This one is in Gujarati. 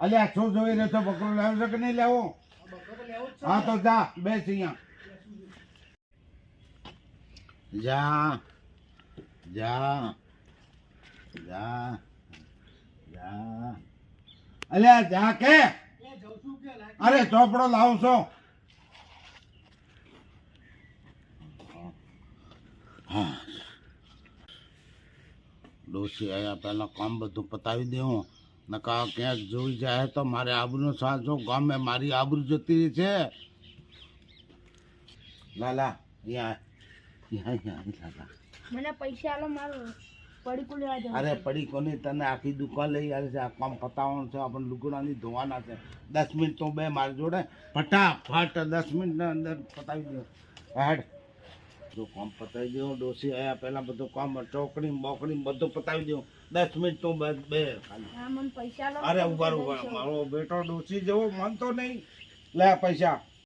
અલ્યા શું જોઈ રહ્યો છો? બકરો લેવો છે કે નહીં લેવો? હા તો જા બેસ અહીંયા. જા જા જા જા. અલ્યા જા કે. અરે ચોપડો લાવું છો. હા ડોશી આયા પહેલા કામ બધું પતાવી દેવું, નકા ક્યાંક જોઈ જાય તો મારે આબરૂનો સાચો ગામે મારી આબરૂ જતી રહી છે. લાલા મને પૈસા આલો, મારો પડીકું લેવા જવું. અરે પડી કોની, તને આખી દુકાન લઈ આવે છે. આ કામ પતાવવાનું છે, આપણે લુગડાની ધોવાના છે. 10 મિનિટ તો બે મારી જોડે ફટાફટ 10 મિનિટના અંદર પતાવી દો. હેડ જો કામ પતાવી દો. ડોસી આયા પહેલા બધું કામ ચોકડી બોકડી બધું પતાવી દો. 10 મિનિટ તો બે ખાલી. હા મને પૈસા આલો. અરે ઉભા મારો બેટો ડોસી જેવો મન તો નહીં. લે પૈસા.